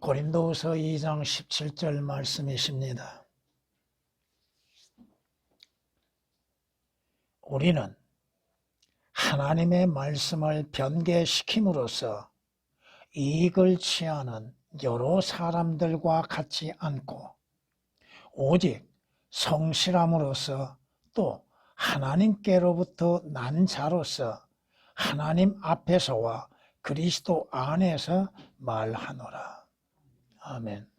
고린도후서 2장 17절 말씀이십니다. 우리는 하나님의 말씀을 변개시킴으로써 이익을 취하는 여러 사람들과 같지 않고 오직 성실함으로써 또 하나님께로부터 난 자로서 하나님 앞에서와 그리스도 안에서 말하노라. 아멘.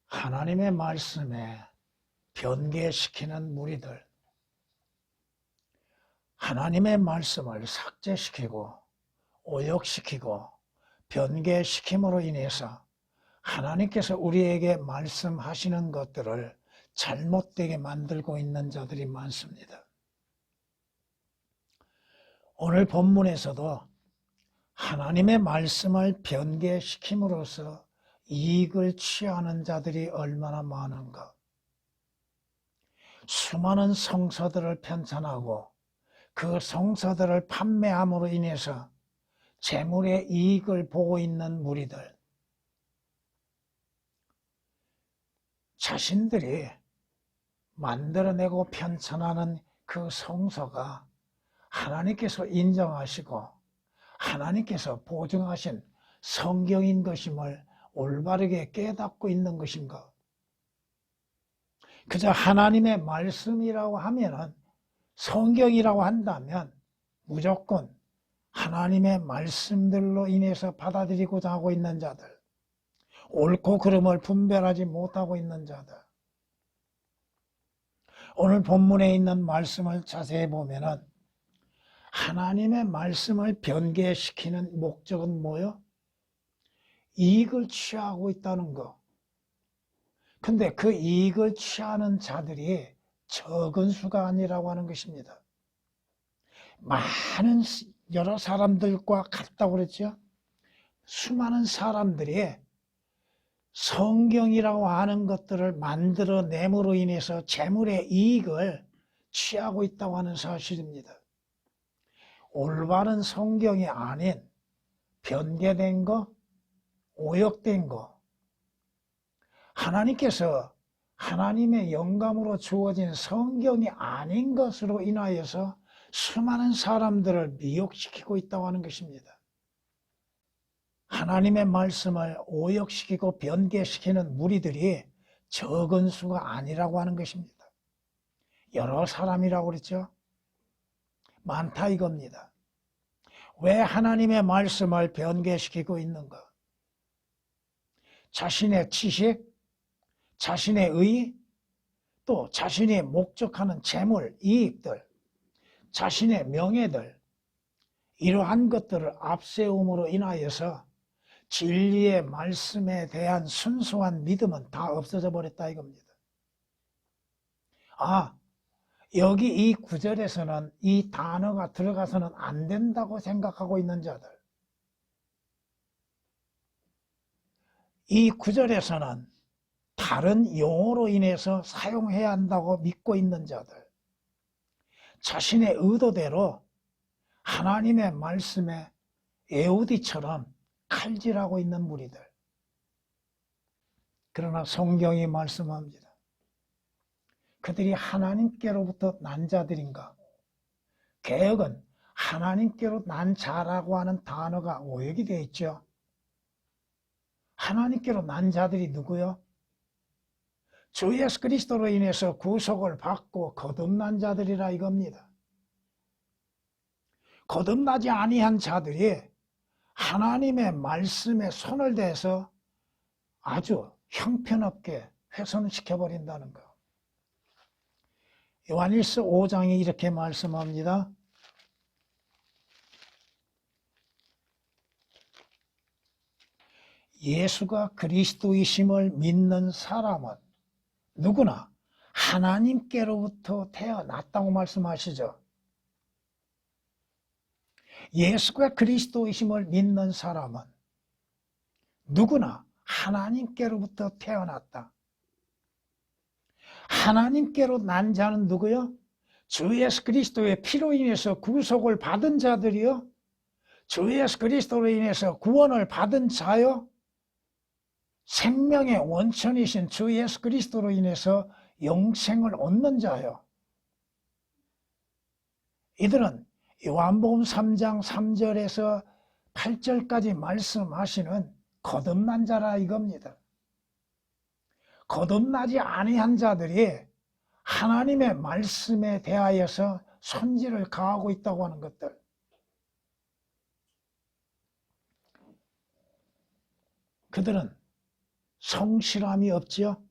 하나님의 말씀에 변개시키는 무리들, 하나님의 말씀을 삭제시키고 오역시키고 변개시킴으로 인해서 하나님께서 우리에게 말씀하시는 것들을 잘못되게 만들고 있는 자들이 많습니다. 오늘 본문에서도 하나님의 말씀을 변개시킴으로써 이익을 취하는 자들이 얼마나 많은가. 수많은 성서들을 편찬하고 그 성서들을 판매함으로 인해서 재물의 이익을 보고 있는 무리들, 자신들이 만들어내고 편찬하는 그 성서가 하나님께서 인정하시고 하나님께서 보증하신 성경인 것임을 올바르게 깨닫고 있는 것인가? 그저 하나님의 말씀이라고 하면은, 성경이라고 한다면 무조건 하나님의 말씀들로 인해서 받아들이고자 하고 있는 자들, 옳고 그름을 분별하지 못하고 있는 자들. 오늘 본문에 있는 말씀을 자세히 보면은 하나님의 말씀을 변개시키는 목적은 뭐요? 이익을 취하고 있다는 거. 근데 그 이익을 취하는 자들이 적은 수가 아니라고 하는 것입니다. 많은 여러 사람들과 같다고 그랬죠. 수많은 사람들이 성경이라고 하는 것들을 만들어냄으로 인해서 재물의 이익을 취하고 있다고 하는 사실입니다. 올바른 성경이 아닌 변개된 거, 오역된 거, 하나님께서 하나님의 영감으로 주어진 성경이 아닌 것으로 인하여서 수많은 사람들을 미혹시키고 있다고 하는 것입니다. 하나님의 말씀을 오역시키고 변개시키는 무리들이 적은 수가 아니라고 하는 것입니다. 여러 사람이라고 그랬죠? 많다 이겁니다. 왜 하나님의 말씀을 변개시키고 있는가? 자신의 지식, 자신의 의, 또 자신이 목적하는 재물, 이익들, 자신의 명예들, 이러한 것들을 앞세움으로 인하여서 진리의 말씀에 대한 순수한 믿음은 다 없어져 버렸다 이겁니다. 여기 이 구절에서는 이 단어가 들어가서는 안 된다고 생각하고 있는 자들, 이 구절에서는 다른 용어로 인해서 사용해야 한다고 믿고 있는 자들, 자신의 의도대로 하나님의 말씀에 에우디처럼 칼질하고 있는 무리들. 그러나 성경이 말씀합니다. 그들이 하나님께로부터 난 자들인가? 개역은 하나님께로 난 자라고 하는 단어가 오역이 되어 있죠. 하나님께로 난 자들이 누구요? 주 예수 그리스도로 인해서 구속을 받고 거듭난 자들이라 이겁니다. 거듭나지 아니한 자들이 하나님의 말씀에 손을 대서 아주 형편없게 훼손시켜버린다는 것. 요한일서 5장이 이렇게 말씀합니다. 예수가 그리스도이심을 믿는 사람은 누구나 하나님께로부터 태어났다고 말씀하시죠. 예수가 그리스도이심을 믿는 사람은 누구나 하나님께로부터 태어났다. 하나님께로 난 자는 누구요? 주 예수 그리스도의 피로 인해서 구속을 받은 자들이요, 주 예수 그리스도로 인해서 구원을 받은 자요, 생명의 원천이신 주 예수 그리스도로 인해서 영생을 얻는 자요. 이들은 요한복음 3장 3절에서 8절까지 말씀하시는 거듭난 자라 이겁니다. 거듭나지 아니한 자들이 하나님의 말씀에 대하여서 손질을 가하고 있다고 하는 것들. 그들은 성실함이 없지요.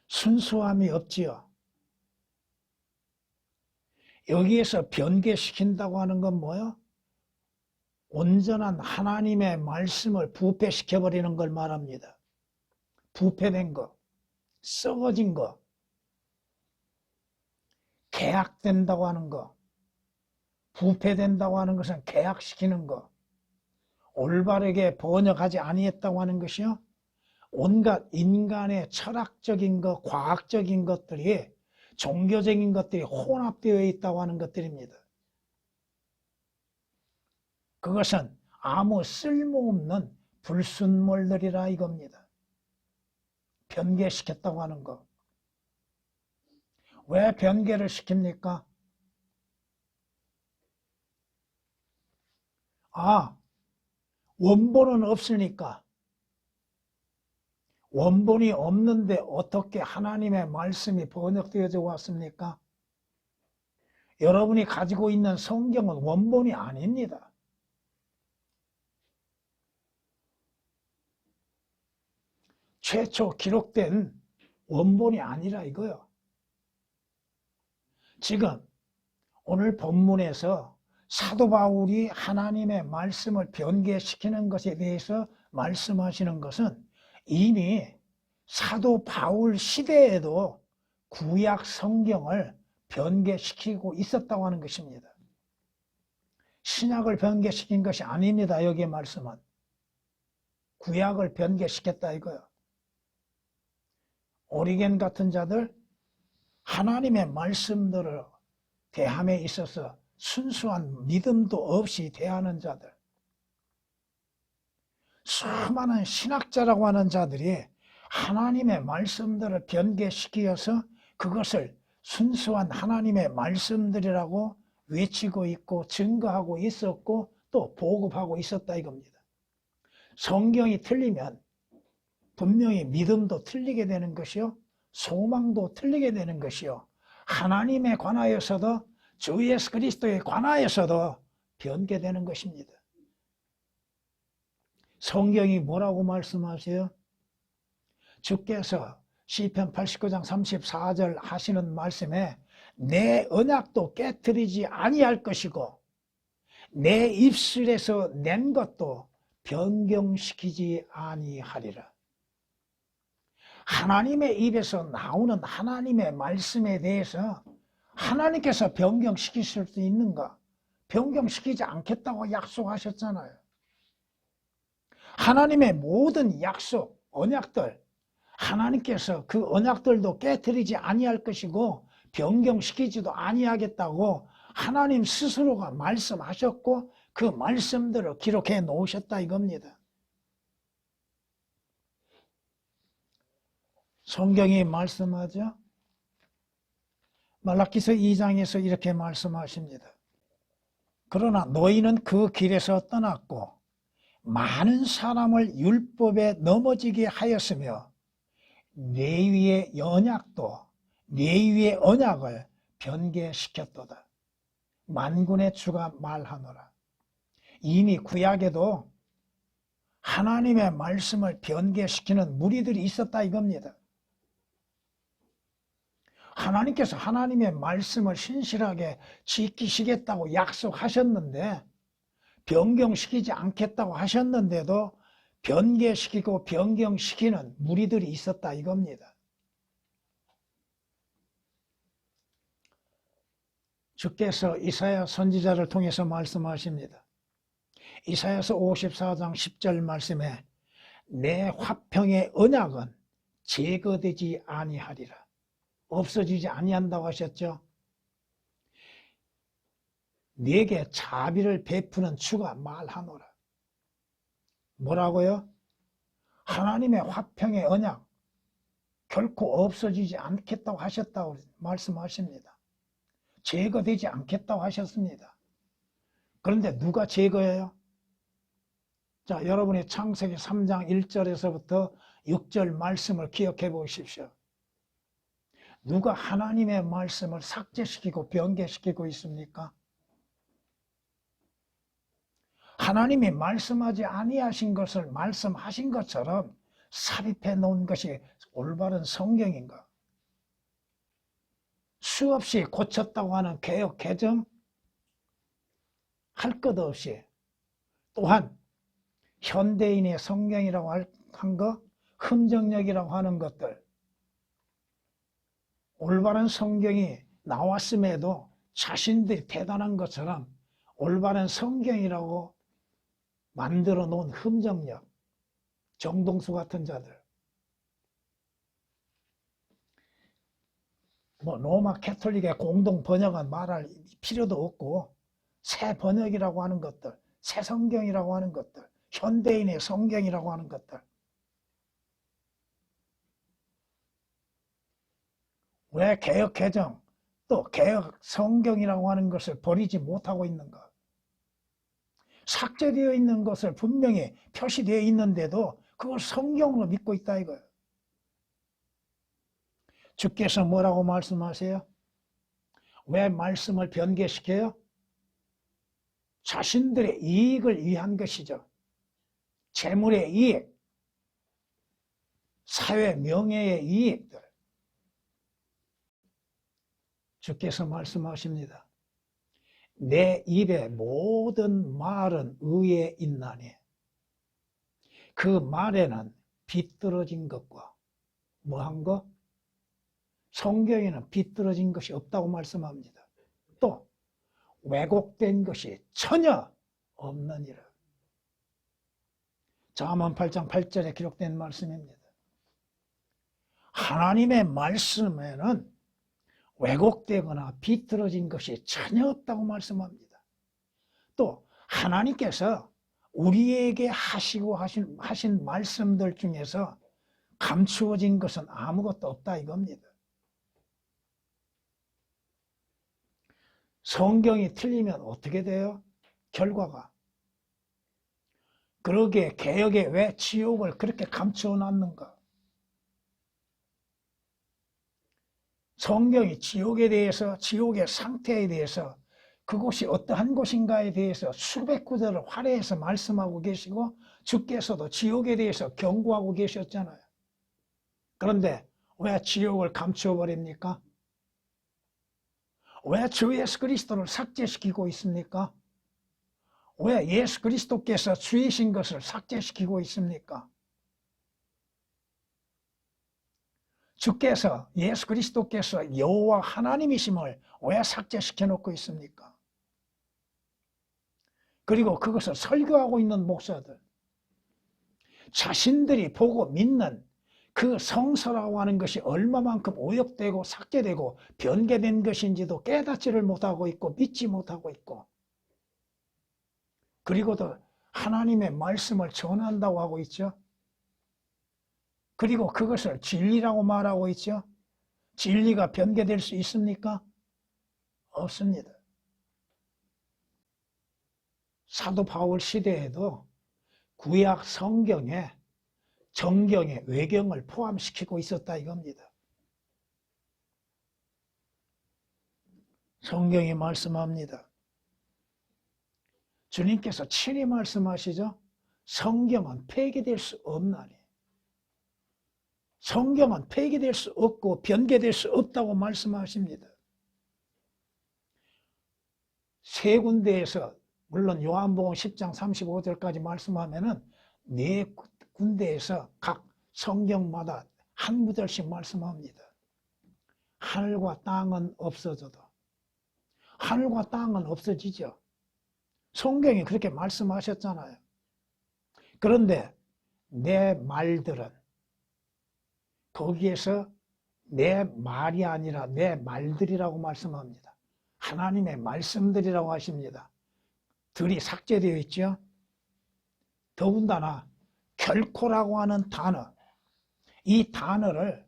순수함이 없지요. 여기에서 변개시킨다고 하는 건 뭐예요? 온전한 하나님의 말씀을 부패시켜버리는 걸 말합니다. 부패된 거, 썩어진 거, 개약된다고 하는 거, 부패된다고 하는 것은 개약시키는 거, 올바르게 번역하지 아니했다고 하는 것이요, 온갖 인간의 철학적인 것, 과학적인 것들이, 종교적인 것들이 혼합되어 있다고 하는 것들입니다. 그것은 아무 쓸모없는 불순물들이라 이겁니다. 변개시켰다고 하는 거. 왜 변개를 시킵니까? 원본은 없으니까. 원본이 없는데 어떻게 하나님의 말씀이 번역되어져 왔습니까? 여러분이 가지고 있는 성경은 원본이 아닙니다. 최초 기록된 원본이 아니라 이거요. 지금 오늘 본문에서 사도 바울이 하나님의 말씀을 변개시키는 것에 대해서 말씀하시는 것은 이미 사도 바울 시대에도 구약 성경을 변개시키고 있었다고 하는 것입니다. 신약을 변개시킨 것이 아닙니다. 여기의 말씀은. 구약을 변개시켰다 이거요. 오리겐 같은 자들, 하나님의 말씀들을 대함에 있어서 순수한 믿음도 없이 대하는 자들, 수많은 신학자라고 하는 자들이 하나님의 말씀들을 변개시키어서 그것을 순수한 하나님의 말씀들이라고 외치고 있고 증거하고 있었고 또 보급하고 있었다 이겁니다. 성경이 틀리면 분명히 믿음도 틀리게 되는 것이요, 소망도 틀리게 되는 것이요, 하나님에 관하여서도 주 예수 그리스도에 관하여서도 변개되는 것입니다. 성경이 뭐라고 말씀하세요? 주께서 시편 89장 34절 하시는 말씀에 내 언약도 깨트리지 아니할 것이고 내 입술에서 낸 것도 변경시키지 아니하리라. 하나님의 입에서 나오는 하나님의 말씀에 대해서 하나님께서 변경시키실 수 있는가? 변경시키지 않겠다고 약속하셨잖아요. 하나님의 모든 약속, 언약들, 하나님께서 그 언약들도 깨트리지 아니할 것이고 변경시키지도 아니하겠다고 하나님 스스로가 말씀하셨고 그 말씀들을 기록해 놓으셨다 이겁니다. 성경이 말씀하죠. 말라기서 2장에서 이렇게 말씀하십니다. 그러나 너희는 그 길에서 떠났고 많은 사람을 율법에 넘어지게 하였으며 내 위의 언약도 내 위의 언약을 변개시켰도다. 만군의 주가 말하노라. 이미 구약에도 하나님의 말씀을 변개시키는 무리들이 있었다 이겁니다. 하나님께서 하나님의 말씀을 신실하게 지키시겠다고 약속하셨는데 변경시키지 않겠다고 하셨는데도 변개시키고 변경시키는 무리들이 있었다 이겁니다. 주께서 이사야 선지자를 통해서 말씀하십니다. 이사야서 54장 10절 말씀에 내 화평의 언약은 제거되지 아니하리라. 없어지지 아니한다고 하셨죠. 네게 자비를 베푸는 주가 말하노라. 뭐라고요? 하나님의 화평의 언약 결코 없어지지 않겠다고 하셨다고 말씀하십니다. 제거되지 않겠다고 하셨습니다. 그런데 누가 제거해요? 자, 여러분이 창세기 3장 1절에서부터 6절 말씀을 기억해 보십시오. 누가 하나님의 말씀을 삭제시키고 변개시키고 있습니까? 하나님이 말씀하지 아니하신 것을 말씀하신 것처럼 삽입해 놓은 것이 올바른 성경인가? 수없이 고쳤다고 하는 개혁 개정 할 것 없이, 또한 현대인의 성경이라고 한 거, 흠정력이라고 하는 것들, 올바른 성경이 나왔음에도 자신들이 대단한 것처럼 올바른 성경이라고 만들어 놓은 흠정력, 정동수 같은 자들, 로마 캐톨릭의 공동 번역은 말할 필요도 없고, 새 번역이라고 하는 것들, 새 성경이라고 하는 것들, 현대인의 성경이라고 하는 것들, 왜 개혁 개정 또 개혁 성경이라고 하는 것을 버리지 못하고 있는가? 삭제되어 있는 것을 분명히 표시되어 있는데도 그걸 성경으로 믿고 있다 이거예요. 주께서 뭐라고 말씀하세요? 왜 말씀을 변개시켜요? 자신들의 이익을 위한 것이죠. 재물의 이익, 사회 명예의 이익들. 주께서 말씀하십니다. 내 입의 모든 말은 의에 있나니 그 말에는 비뚤어진 것과 뭐한 것? 성경에는 비뚤어진 것이 없다고 말씀합니다. 또 왜곡된 것이 전혀 없느니라. 잠언 8장 8절에 기록된 말씀입니다. 하나님의 말씀에는 왜곡되거나 비뚤어진 것이 전혀 없다고 말씀합니다. 또 하나님께서 우리에게 하시고 하신 말씀들 중에서 감추어진 것은 아무것도 없다 이겁니다. 성경이 틀리면 어떻게 돼요? 결과가. 그러기에 개혁에 왜 지옥을 그렇게 감추어 놨는가? 성경이 지옥에 대해서, 지옥의 상태에 대해서, 그곳이 어떠한 곳인가에 대해서 수백 구절을 활용해서 말씀하고 계시고, 주께서도 지옥에 대해서 경고하고 계셨잖아요. 그런데 왜 지옥을 감추어 버립니까? 왜 주 예수 그리스도를 삭제시키고 있습니까? 왜 예수 그리스도께서 주이신 것을 삭제시키고 있습니까? 주께서, 예수 그리스도께서 여호와 하나님이심을 왜 삭제시켜 놓고 있습니까? 그리고 그것을 설교하고 있는 목사들, 자신들이 보고 믿는 그 성서라고 하는 것이 얼마만큼 오역되고 삭제되고 변개된 것인지도 깨닫지를 못하고 있고 믿지 못하고 있고, 그리고도 하나님의 말씀을 전한다고 하고 있죠. 그리고 그것을 진리라고 말하고 있죠. 진리가 변개될 수 있습니까? 없습니다. 사도 바울 시대에도 구약 성경에 정경의 외경을 포함시키고 있었다 이겁니다. 성경이 말씀합니다. 주님께서 친히 말씀하시죠. 성경은 폐기될 수 없나니. 성경은 폐기될 수 없고 변개될 수 없다고 말씀하십니다. 세 군데에서, 물론 요한복음 10장 35절까지 말씀하면은 네 군데에서 각 성경마다 한 구절씩 말씀합니다. 하늘과 땅은 없어져도. 하늘과 땅은 없어지죠. 성경이 그렇게 말씀하셨잖아요. 그런데 내 말들은, 거기에서 내 말이 아니라 내 말들이라고 말씀합니다. 하나님의 말씀들이라고 하십니다. 들이 삭제되어 있죠. 더군다나 결코라고 하는 단어, 이 단어를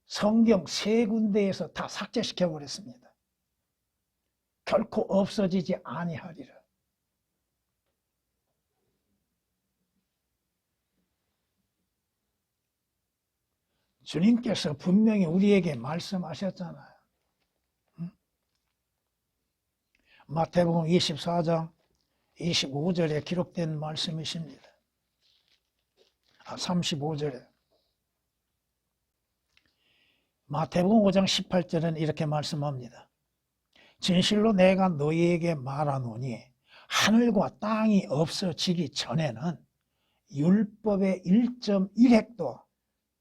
성경 3군데에서 다 삭제시켜 버렸습니다. 결코 없어지지 아니하리라. 주님께서 분명히 우리에게 말씀하셨잖아요. 마태복음 24장 25절에 기록된 말씀이십니다. 35절에. 마태복음 5장 18절은 이렇게 말씀합니다. 진실로 내가 너희에게 말하노니 하늘과 땅이 없어지기 전에는 율법의 1.1획도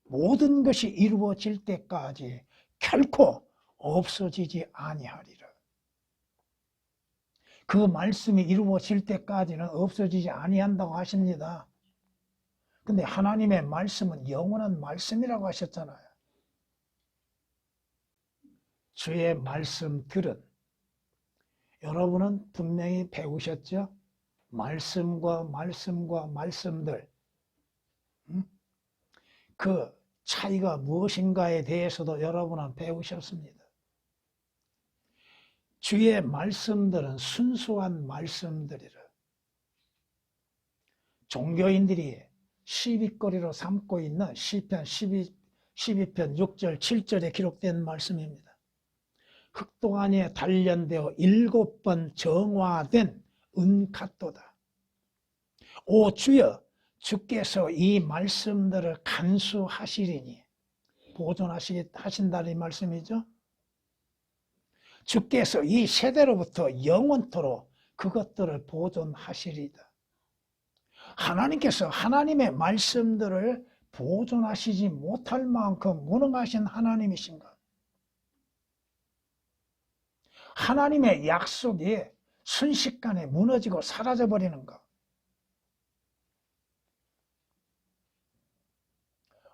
모든 것이 이루어질 때까지 결코 없어지지 아니하리라. 그 말씀이 이루어질 때까지는 없어지지 아니한다고 하십니다. 근데 하나님의 말씀은 영원한 말씀이라고 하셨잖아요. 주의 말씀들은 여러분은 분명히 배우셨죠? 말씀과 말씀들, 그 차이가 무엇인가에 대해서도 여러분은 배우셨습니다. 주의 말씀들은 순수한 말씀들이라. 종교인들이 시비거리로 삼고 있는 시편 12편 6절 7절에 기록된 말씀입니다. 흑동안에 단련되어 7번 정화된 은갓도다. 오 주여, 주께서 이 말씀들을 간수하시리니, 보존하신다는 말씀이죠. 주께서 이 세대로부터 영원토록 그것들을 보존하시리다. 하나님께서 하나님의 말씀들을 보존하시지 못할 만큼 무능하신 하나님이신가? 하나님의 약속이 순식간에 무너지고 사라져버리는가?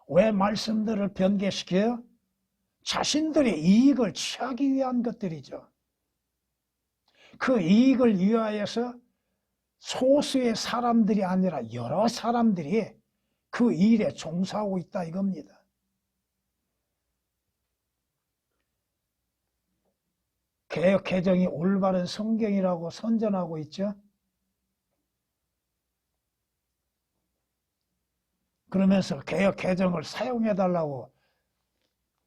왜 말씀들을 변개시켜요? 자신들의 이익을 취하기 위한 것들이죠. 그 이익을 위하여서 소수의 사람들이 아니라 여러 사람들이 그 일에 종사하고 있다 이겁니다. 개역 개정이 올바른 성경이라고 선전하고 있죠. 그러면서 개역 개정을 사용해달라고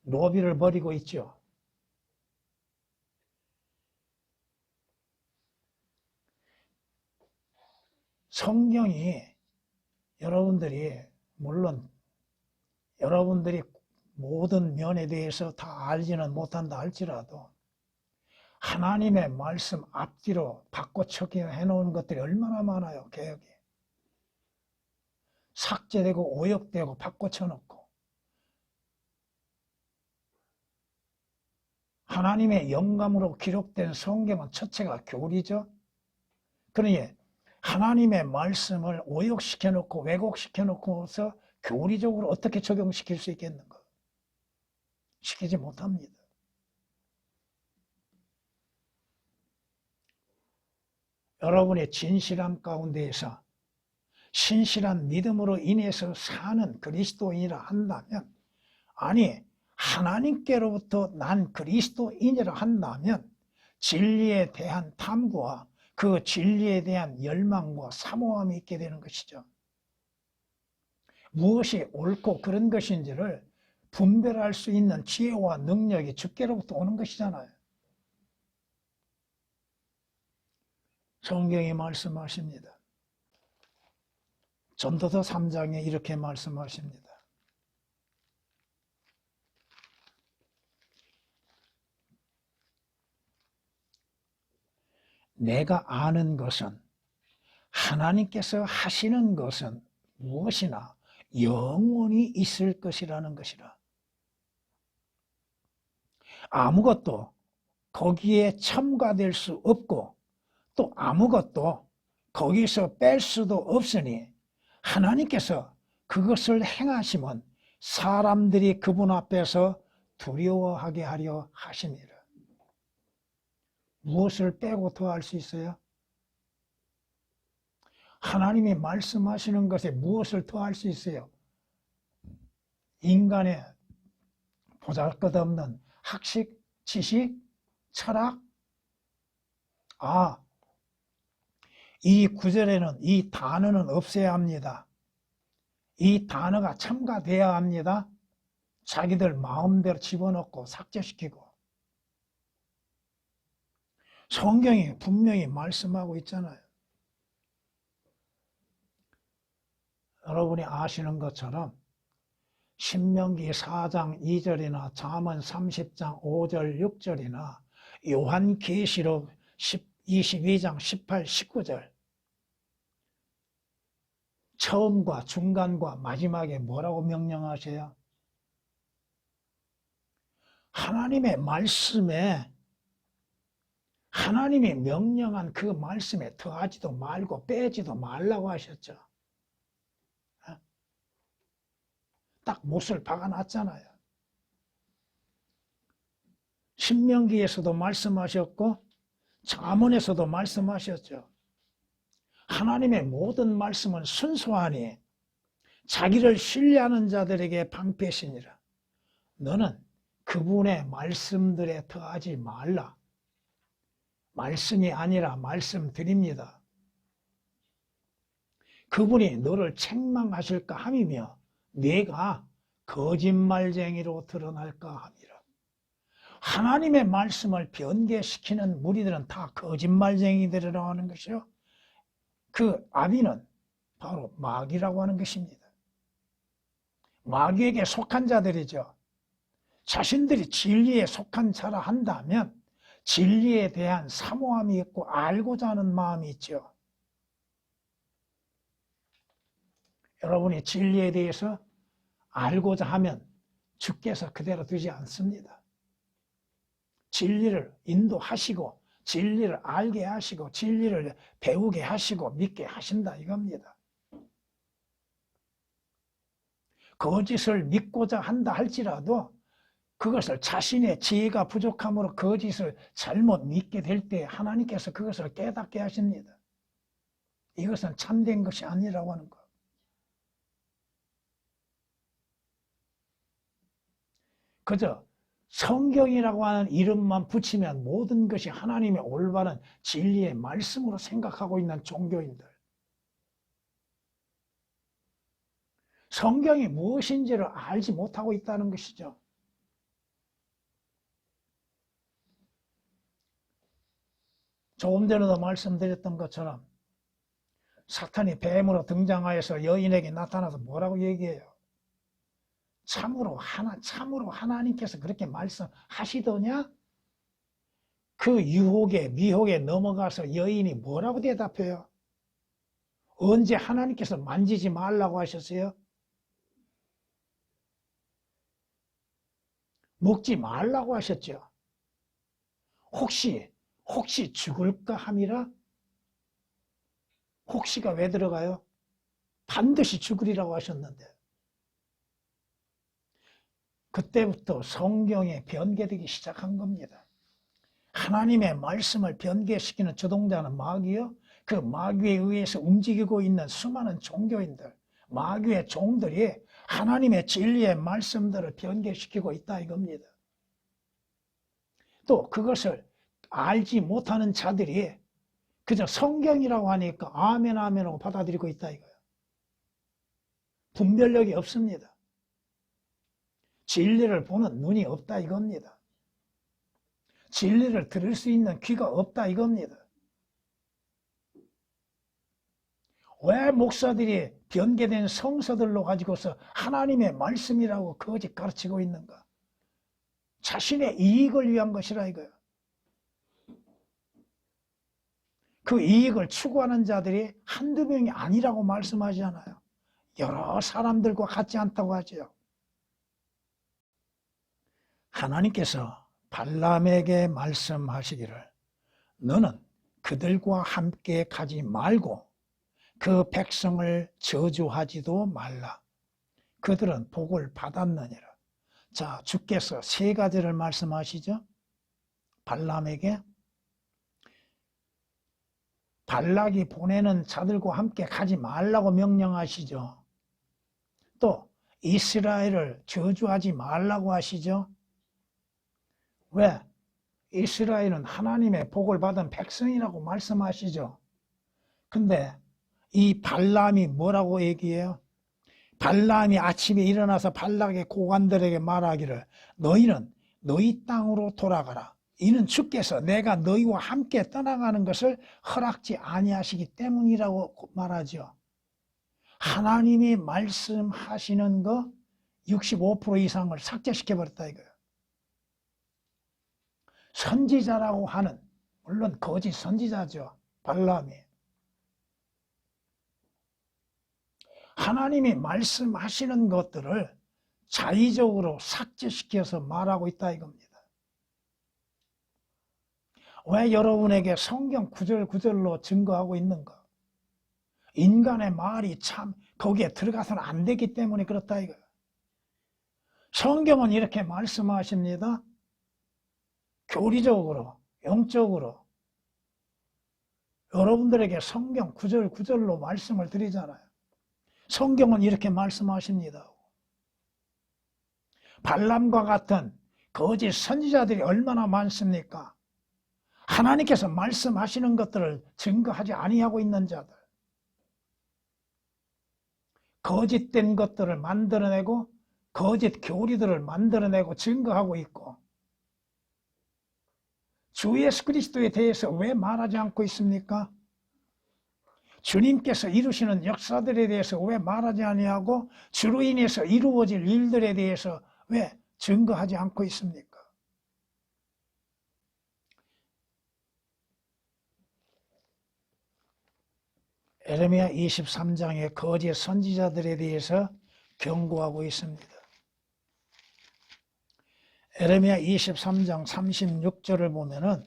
노비를 벌이고 있죠. 성경이 물론 여러분들이 모든 면에 대해서 다 알지는 못한다 할지라도 하나님의 말씀 앞뒤로 바꿔치기 해놓은 것들이 얼마나 많아요. 개혁이 삭제되고 오역되고 바꿔쳐놓고, 하나님의 영감으로 기록된 성경은 첫째가 교리죠. 그러니 하나님의 말씀을 오역시켜놓고 왜곡시켜놓고서 교리적으로 어떻게 적용시킬 수 있겠는가? 시키지 못합니다. 여러분의 진실함 가운데에서 신실한 믿음으로 인해서 사는 그리스도인이라 한다면, 아니 하나님께로부터 난 그리스도인이라 한다면 진리에 대한 탐구와 그 진리에 대한 열망과 사모함이 있게 되는 것이죠. 무엇이 옳고 그런 것인지를 분별할 수 있는 지혜와 능력이 주께로부터 오는 것이잖아요. 성경이 말씀하십니다. 전도서 3장에 이렇게 말씀하십니다. 내가 아는 것은 하나님께서 하시는 것은 무엇이나 영원히 있을 것이라는 것이라. 아무것도 거기에 첨가될 수 없고 또 아무것도 거기서 뺄 수도 없으니 하나님께서 그것을 행하시면 사람들이 그분 앞에서 두려워하게 하려 하시니라. 무엇을 빼고 더 할 수 있어요? 하나님이 말씀하시는 것에 무엇을 더 할 수 있어요? 인간의 보잘것없는 학식, 지식, 철학? 이 구절에는 이 단어는 없어야 합니다. 이 단어가 첨가돼야 합니다. 자기들 마음대로 집어넣고 삭제시키고. 성경이 분명히 말씀하고 있잖아요. 여러분이 아시는 것처럼 신명기 4장 2절이나 잠언 30장 5절 6절이나 요한계시록 22장 18, 19절 처음과 중간과 마지막에 뭐라고 명령하세요? 하나님의 말씀에 하나님이 명령한 그 말씀에 더하지도 말고 빼지도 말라고 하셨죠. 딱 못을 박아놨잖아요. 신명기에서도 말씀하셨고 잠언에서도 말씀하셨죠. 하나님의 모든 말씀은 순수하니 자기를 신뢰하는 자들에게 방패시니라. 너는 그분의 말씀들에 더하지 말라. 말씀이 아니라 말씀드립니다. 그분이 너를 책망하실까 함이며 네가 거짓말쟁이로 드러날까 함이라. 하나님의 말씀을 변개시키는 무리들은 다 거짓말쟁이들이라고 하는 것이요. 그 아비는 바로 마귀라고 하는 것입니다. 마귀에게 속한 자들이죠. 자신들이 진리에 속한 자라 한다면 진리에 대한 사모함이 있고 알고자 하는 마음이 있죠. 여러분이 진리에 대해서 알고자 하면 주께서 그대로 두지 않습니다. 진리를 인도하시고 진리를 알게 하시고 진리를 배우게 하시고 믿게 하신다 이겁니다. 거짓을 믿고자 한다 할지라도 그것을 자신의 지혜가 부족함으로 거짓을 잘못 믿게 될 때 하나님께서 그것을 깨닫게 하십니다. 이것은 참된 것이 아니라고 하는 것. 그저 성경이라고 하는 이름만 붙이면 모든 것이 하나님의 올바른 진리의 말씀으로 생각하고 있는 종교인들. 성경이 무엇인지를 알지 못하고 있다는 것이죠. 조금 전에도 말씀드렸던 것처럼 사탄이 뱀으로 등장하여서 여인에게 나타나서 뭐라고 얘기해요? 참으로 하나님께서 그렇게 말씀하시더냐? 그 유혹에 미혹에 넘어가서 여인이 뭐라고 대답해요? 언제 하나님께서 만지지 말라고 하셨어요? 먹지 말라고 하셨죠. 혹시 죽을까 함이라? 혹시가 왜 들어가요? 반드시 죽으리라고 하셨는데. 그때부터 성경에 변개되기 시작한 겁니다. 하나님의 말씀을 변개시키는 주동자는 마귀요. 그 마귀에 의해서 움직이고 있는 수많은 종교인들, 마귀의 종들이 하나님의 진리의 말씀들을 변개시키고 있다 이겁니다. 또 그것을 알지 못하는 자들이 그저 성경이라고 하니까 아멘 아멘하고 받아들이고 있다 이거예요. 분별력이 없습니다. 진리를 보는 눈이 없다 이겁니다. 진리를 들을 수 있는 귀가 없다 이겁니다. 왜 목사들이 변개된 성서들로 가지고서 하나님의 말씀이라고 거짓 가르치고 있는가? 자신의 이익을 위한 것이라 이거예요. 그 이익을 추구하는 자들이 한두 명이 아니라고 말씀하지 않아요. 여러 사람들과 같지 않다고 하죠. 하나님께서 발람에게 말씀하시기를 너는 그들과 함께 가지 말고 그 백성을 저주하지도 말라. 그들은 복을 받았느니라. 자, 주께서 세 가지를 말씀하시죠. 발람에게 발락이 보내는 자들과 함께 가지 말라고 명령하시죠. 또 이스라엘을 저주하지 말라고 하시죠. 왜? 이스라엘은 하나님의 복을 받은 백성이라고 말씀하시죠. 근데 이 발람이 뭐라고 얘기해요? 발람이 아침에 일어나서 발락의 고관들에게 말하기를 너희는 너희 땅으로 돌아가라. 이는 주께서 내가 너희와 함께 떠나가는 것을 허락지 아니하시기 때문이라고 말하죠. 하나님이 말씀하시는 거 65% 이상을 삭제시켜버렸다 이거예요. 선지자라고 하는, 물론 거짓 선지자죠. 발람이. 하나님이 말씀하시는 것들을 자의적으로 삭제시켜서 말하고 있다 이겁니다. 왜 여러분에게 성경 구절 구절로 증거하고 있는가? 인간의 말이 참 거기에 들어가서는 안 되기 때문에 그렇다 이거예요. 성경은 이렇게 말씀하십니다. 교리적으로, 영적으로 여러분들에게 성경 구절 구절로 말씀을 드리잖아요. 성경은 이렇게 말씀하십니다. 발람과 같은 거짓 선지자들이 얼마나 많습니까? 하나님께서 말씀하시는 것들을 증거하지 아니하고 있는 자들, 거짓된 것들을 만들어내고 거짓 교리들을 만들어내고 증거하고 있고, 주 예수 그리스도에 대해서 왜 말하지 않고 있습니까? 주님께서 이루시는 역사들에 대해서 왜 말하지 아니하고 주로 인해서 이루어질 일들에 대해서 왜 증거하지 않고 있습니까? 에레미야 23장의 거짓 선지자들에 대해서 경고하고 있습니다. 에레미야 23장 36절을 보면은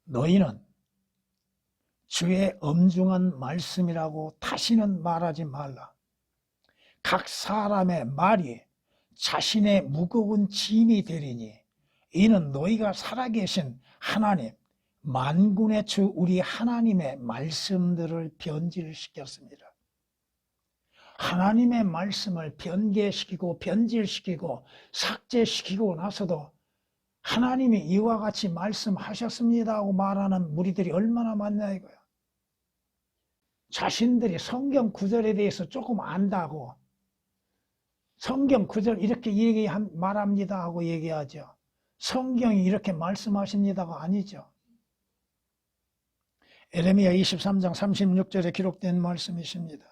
너희는 주의 엄중한 말씀이라고 다시는 말하지 말라. 각 사람의 말이 자신의 무거운 짐이 되리니 이는 너희가 살아계신 하나님, 만군의 주 우리 하나님의 말씀들을 변질시켰습니다. 하나님의 말씀을 변개시키고 변질시키고 삭제시키고 나서도 하나님이 이와 같이 말씀하셨습니다 하고 말하는 무리들이 얼마나 많냐 이거야. 자신들이 성경 구절에 대해서 조금 안다고 성경 구절 이렇게 말합니다 하고 얘기하죠. 성경이 이렇게 말씀하십니다가 아니죠. 에레미야 23장 36절에 기록된 말씀이십니다.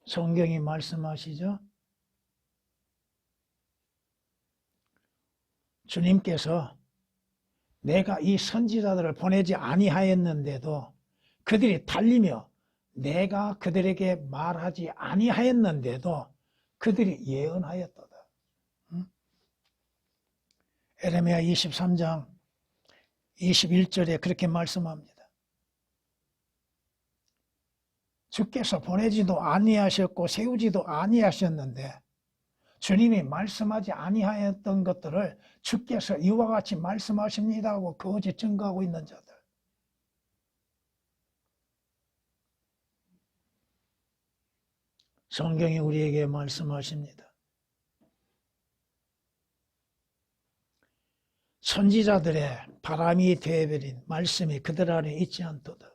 성경이 말씀하시죠. 주님께서 내가 이 선지자들을 보내지 아니하였는데도 그들이 달리며 내가 그들에게 말하지 아니하였는데도 그들이 예언하였도다. 에레미야 23장 21절에 그렇게 말씀합니다. 주께서 보내지도 아니하셨고 세우지도 아니하셨는데 주님이 말씀하지 아니하였던 것들을 주께서 이와 같이 말씀하십니다 하고 거짓 증거하고 있는 자들. 성경이 우리에게 말씀하십니다. 선지자들의 바람이 되어버린 말씀이 그들 안에 있지 않도다.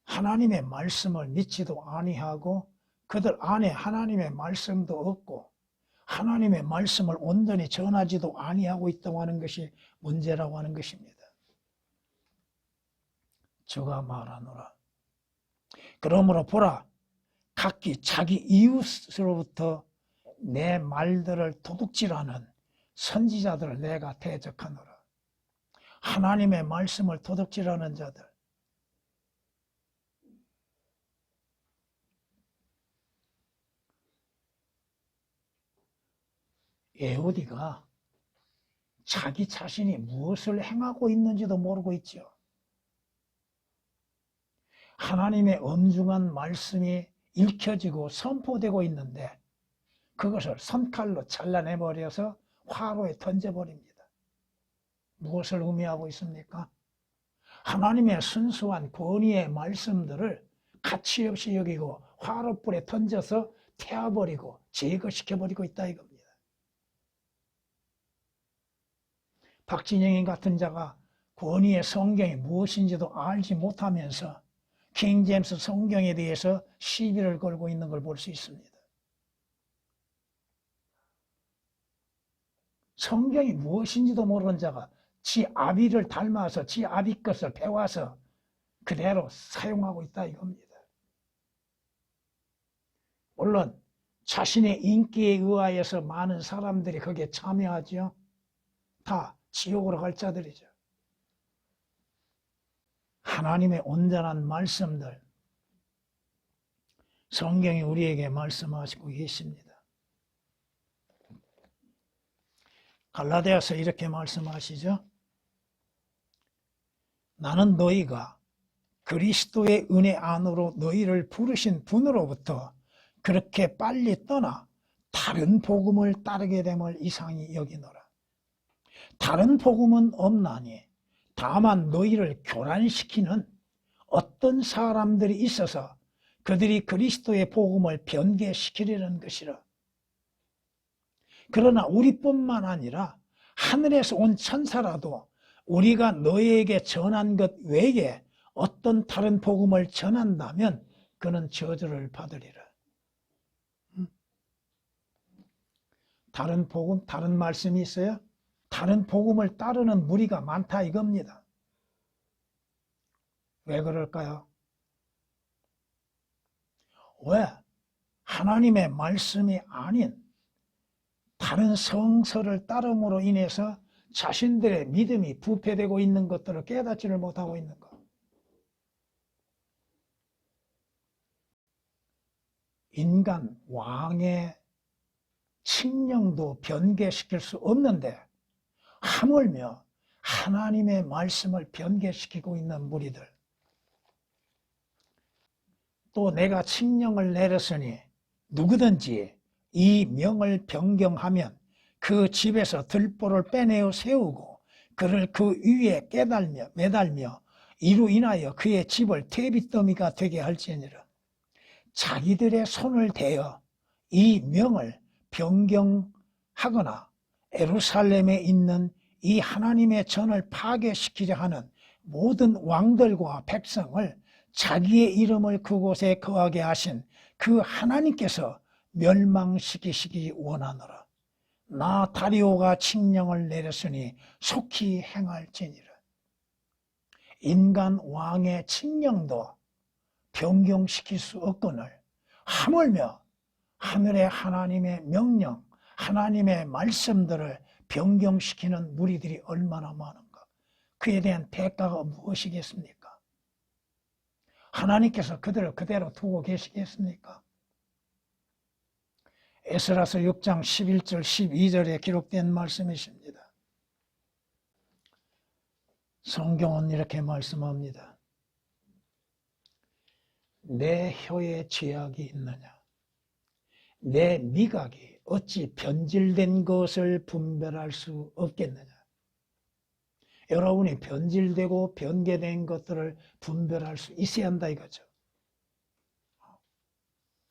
하나님의 말씀을 믿지도 아니하고 그들 안에 하나님의 말씀도 없고 하나님의 말씀을 온전히 전하지도 아니하고 있다고 하는 것이 문제라고 하는 것입니다. 주가 말하노라. 그러므로 보라, 각기 자기 이웃으로부터 내 말들을 도둑질하는 선지자들을 내가 대적하노라. 하나님의 말씀을 도둑질하는 자들, 에호디가 자기 자신이 무엇을 행하고 있는지도 모르고 있죠. 하나님의 엄중한 말씀이 읽혀지고 선포되고 있는데 그것을 손칼로 잘라내버려서 화로에 던져버립니다. 무엇을 의미하고 있습니까? 하나님의 순수한 권위의 말씀들을 가치없이 여기고 화로불에 던져서 태워버리고 제거시켜버리고 있다 이겁니다. 박진영인 같은 자가 권위의 성경이 무엇인지도 알지 못하면서 킹제임스 성경에 대해서 시비를 걸고 있는 걸 볼 수 있습니다. 성경이 무엇인지도 모르는 자가 지 아비를 닮아서 지 아비 것을 배워서 그대로 사용하고 있다 이겁니다. 물론 자신의 인기에 의하여서 많은 사람들이 거기에 참여하죠. 다 지옥으로 갈 자들이죠. 하나님의 온전한 말씀들, 성경이 우리에게 말씀하시고 계십니다. 갈라디아서 이렇게 말씀하시죠. 나는 너희가 그리스도의 은혜 안으로 너희를 부르신 분으로부터 그렇게 빨리 떠나 다른 복음을 따르게 됨을 이상히 여기노라. 다른 복음은 없나니 다만 너희를 교란시키는 어떤 사람들이 있어서 그들이 그리스도의 복음을 변개시키려는 것이라. 그러나 우리뿐만 아니라 하늘에서 온 천사라도 우리가 너희에게 전한 것 외에 어떤 다른 복음을 전한다면 그는 저주를 받으리라. 다른 복음, 다른 말씀이 있어요? 다른 복음을 따르는 무리가 많다 이겁니다. 왜 그럴까요? 왜? 하나님의 말씀이 아닌 다른 성서를 따름으로 인해서 자신들의 믿음이 부패되고 있는 것들을 깨닫지를 못하고 있는 것. 인간 왕의 칙령도 변개시킬 수 없는데 하물며 하나님의 말씀을 변개시키고 있는 무리들. 또 내가 칙령을 내렸으니 누구든지 이 명을 변경하면 그 집에서 들보를 빼내어 세우고 그를 그 위에 매달며 이로 인하여 그의 집을 퇴비더미가 되게 할지니라. 자기들의 손을 대어 이 명을 변경하거나 예루살렘에 있는 이 하나님의 전을 파괴시키려 하는 모든 왕들과 백성을 자기의 이름을 그곳에 거하게 하신 그 하나님께서 멸망시키시기 원하노라. 나 다리오가 칙령을 내렸으니 속히 행할지니라. 인간 왕의 칙령도 변경시킬 수 없거늘 하물며 하늘의 하나님의 명령, 하나님의 말씀들을 변경시키는 무리들이 얼마나 많은가. 그에 대한 대가가 무엇이겠습니까? 하나님께서 그들을 그대로 두고 계시겠습니까? 에스라서 6장 11절 12절에 기록된 말씀이십니다. 성경은 이렇게 말씀합니다. 내 혀에 죄악이 있느냐? 내 미각이 어찌 변질된 것을 분별할 수 없겠느냐? 여러분이 변질되고 변개된 것들을 분별할 수 있어야 한다 이거죠.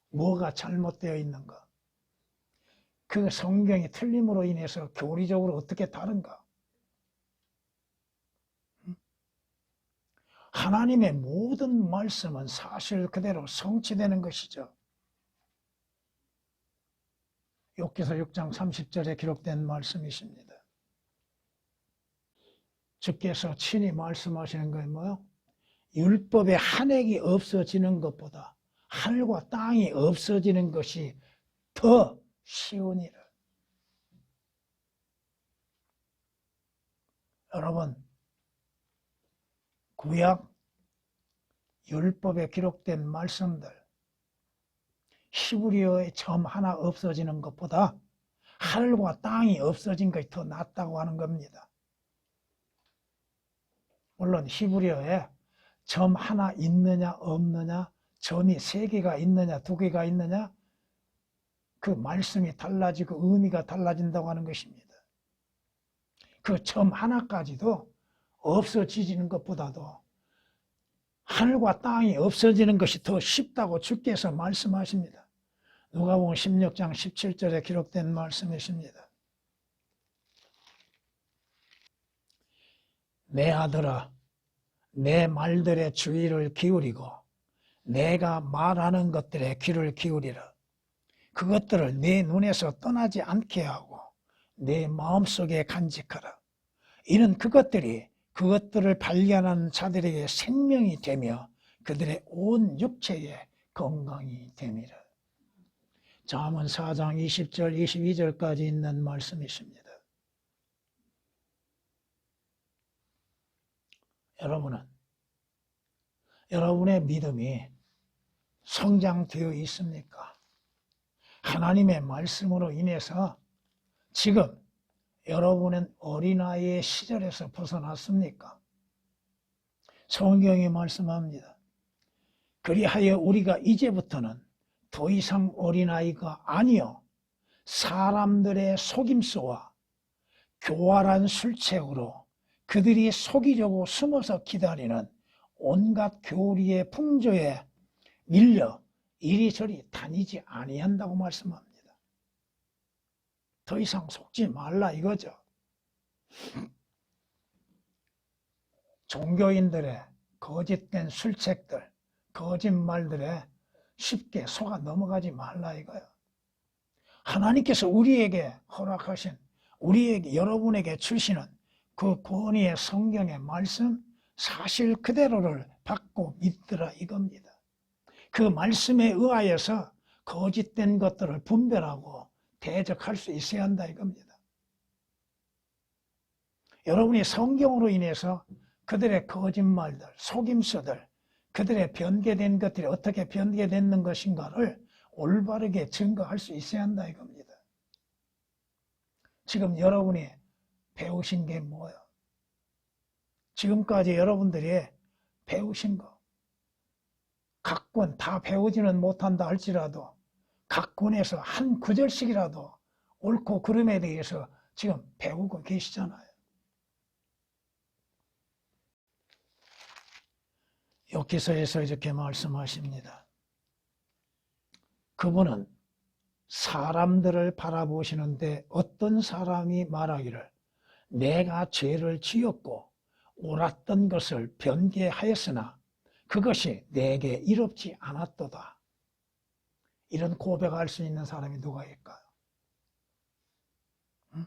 뭐가 잘못되어 있는가? 그 성경이 틀림으로 인해서 교리적으로 어떻게 다른가? 하나님의 모든 말씀은 사실 그대로 성취되는 것이죠. 욥기서 6장 30절에 기록된 말씀이십니다. 주께서 친히 말씀하시는 건 뭐요? 율법의 한 획이 없어지는 것보다 하늘과 땅이 없어지는 것이 더 쉬우니라. 여러분, 구약 율법에 기록된 말씀들, 히브리어의 점 하나 없어지는 것보다 하늘과 땅이 없어진 것이 더 낫다고 하는 겁니다. 물론 히브리어에 점 하나 있느냐 없느냐 점이 3개가 있느냐 2개가 있느냐 그 말씀이 달라지고 의미가 달라진다고 하는 것입니다. 그 점 하나까지도 없어지는 것보다도 하늘과 땅이 없어지는 것이 더 쉽다고 주께서 말씀하십니다. 누가복음 16장 17절에 기록된 말씀이십니다. 내 아들아 내 말들의 주의를 기울이고 내가 말하는 것들에 귀를 기울이라. 그것들을 내 눈에서 떠나지 않게 하고 내 마음속에 간직하라. 이는 그것들을 발견하는 자들에게 생명이 되며 그들의 온 육체에 건강이 됨이라. 잠언 4장 20절 22절까지 있는 말씀이십니다. 여러분은 여러분의 믿음이 성장되어 있습니까? 하나님의 말씀으로 인해서 지금 여러분은 어린아이의 시절에서 벗어났습니까? 성경이 말씀합니다. 그리하여 우리가 이제부터는 더 이상 어린아이가 아니요 사람들의 속임수와 교활한 술책으로 그들이 속이려고 숨어서 기다리는 온갖 교리의 풍조에 밀려 이리저리 다니지 아니한다고 말씀합니다. 더 이상 속지 말라 이거죠. 종교인들의 거짓된 술책들, 거짓말들에 쉽게 속아 넘어가지 말라 이거예요. 하나님께서 우리에게 허락하신, 우리에게 여러분에게 주시는 그 권위의 성경의 말씀 사실 그대로를 받고 믿더라 이겁니다. 그 말씀에 의하여서 거짓된 것들을 분별하고 대적할 수 있어야 한다 이겁니다. 여러분이 성경으로 인해서 그들의 거짓말들, 속임수들, 그들의 변개된 것들이 어떻게 변개됐는 것인가를 올바르게 증거할 수 있어야 한다 이겁니다. 지금 여러분이 배우신 게 뭐예요? 지금까지 여러분들이 배우신 거 각 권 다 배우지는 못한다 할지라도 각 권에서 한 구절씩이라도 옳고 그름에 대해서 지금 배우고 계시잖아요. 욥기서에서 이렇게 말씀하십니다. 그분은 사람들을 바라보시는데 어떤 사람이 말하기를 내가 죄를 지었고 옳았던 것을 변개하였으나 그것이 내게 이롭지 않았도다. 이런 고백할 수 있는 사람이 누가 있을까요? 응?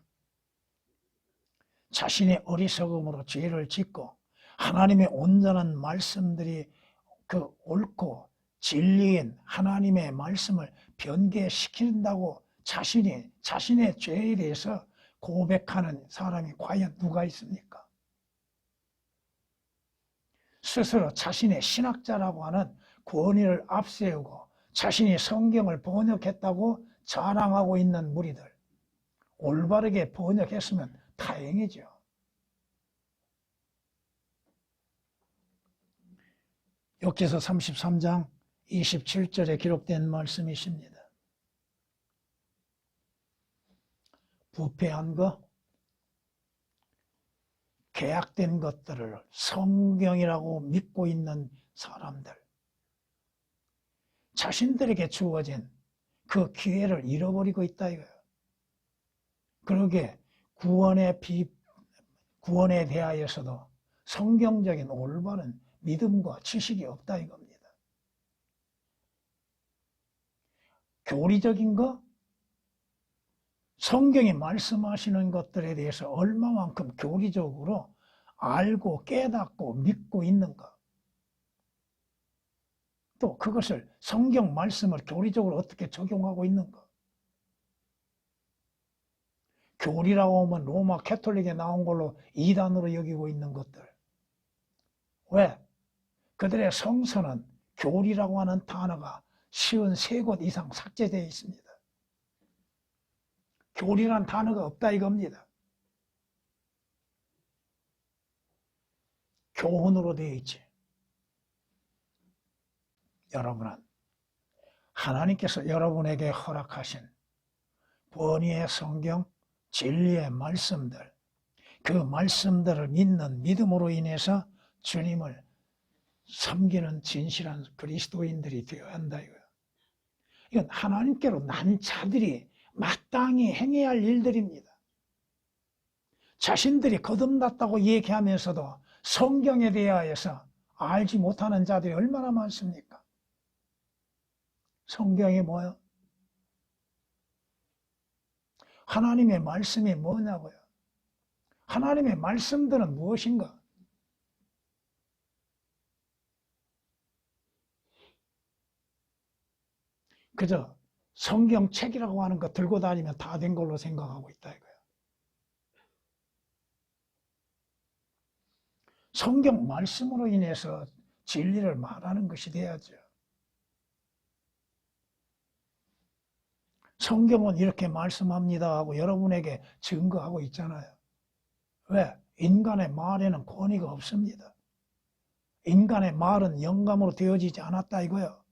자신의 어리석음으로 죄를 짓고 하나님의 온전한 말씀들이 그 옳고 진리인 하나님의 말씀을 변개시킨다고 자신의 죄에 대해서 고백하는 사람이 과연 누가 있습니까? 스스로 자신의 신학자라고 하는 권위를 앞세우고 자신이 성경을 번역했다고 자랑하고 있는 무리들, 올바르게 번역했으면 다행이죠. 욥기서 33장 27절에 기록된 말씀이십니다. 부패한 것, 계약된 것들을 성경이라고 믿고 있는 사람들, 자신들에게 주어진 그 기회를 잃어버리고 있다 이거예요. 그러게 구원에 대하여서도 성경적인 올바른 믿음과 지식이 없다 이겁니다. 교리적인 것, 성경이 말씀하시는 것들에 대해서 얼마만큼 교리적으로 알고 깨닫고 믿고 있는가, 또 그것을 성경 말씀을 교리적으로 어떻게 적용하고 있는가. 교리라고 하면 로마 캐톨릭에 나온 걸로 이단으로 여기고 있는 것들. 왜? 그들의 성서는 교리라고 하는 단어가 53곳 이상 삭제되어 있습니다. 교리란 단어가 없다 이겁니다. 교훈으로 되어 있지. 여러분은 하나님께서 여러분에게 허락하신 번뇌의 성경, 진리의 말씀들, 그 말씀들을 믿는 믿음으로 인해서 주님을 섬기는 진실한 그리스도인들이 되어야 한다 이거예요. 이건 하나님께로 난 자들이 마땅히 행해야 할 일들입니다. 자신들이 거듭났다고 얘기하면서도 성경에 대하여서 알지 못하는 자들이 얼마나 많습니까? 성경이 뭐예요? 하나님의 말씀이 뭐냐고요? 하나님의 말씀들은 무엇인가? 그저 성경책이라고 하는 거 들고 다니면 다 된 걸로 생각하고 있다 이거예요. 성경 말씀으로 인해서 진리를 말하는 것이 돼야죠. 성경은 이렇게 말씀합니다 하고 여러분에게 증거하고 있잖아요. 왜? 인간의 말에는 권위가 없습니다. 인간의 말은 영감으로 되어지지 않았다 이거예요.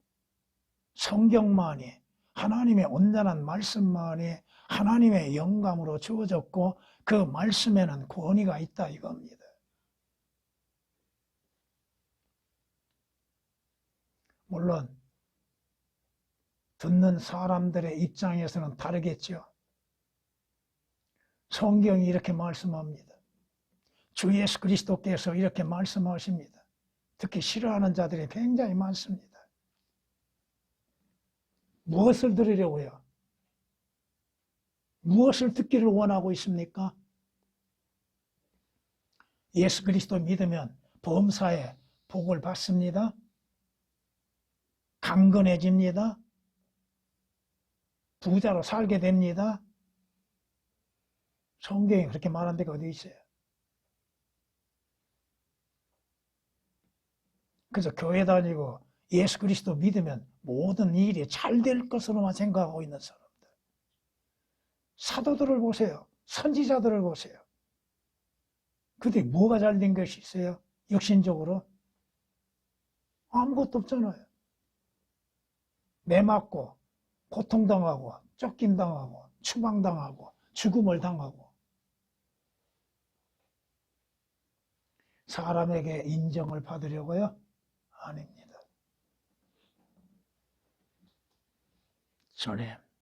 성경만이, 하나님의 온전한 말씀만이 하나님의 영감으로 주어졌고 그 말씀에는 권위가 있다 이겁니다. 물론 듣는 사람들의 입장에서는 다르겠죠. 성경이 이렇게 말씀합니다. 주 예수 그리스도께서 이렇게 말씀하십니다. 특히 싫어하는 자들이 굉장히 많습니다. 무엇을 들으려고요? 무엇을 듣기를 원하고 있습니까? 예수 그리스도 믿으면 범사에 복을 받습니다. 강건해집니다. 부자로 살게 됩니다. 성경이 그렇게 말한 데가 어디 있어요? 그래서 교회 다니고 예수 그리스도 믿으면 모든 일이 잘 될 것으로만 생각하고 있는 사람들. 사도들을 보세요. 선지자들을 보세요. 그들이 뭐가 잘 된 것이 있어요? 육신적으로? 아무것도 없잖아요. 매맞고 고통당하고 쫓김당하고 추방당하고 죽음을 당하고 사람에게 인정을 받으려고요? 아닙니다. 전에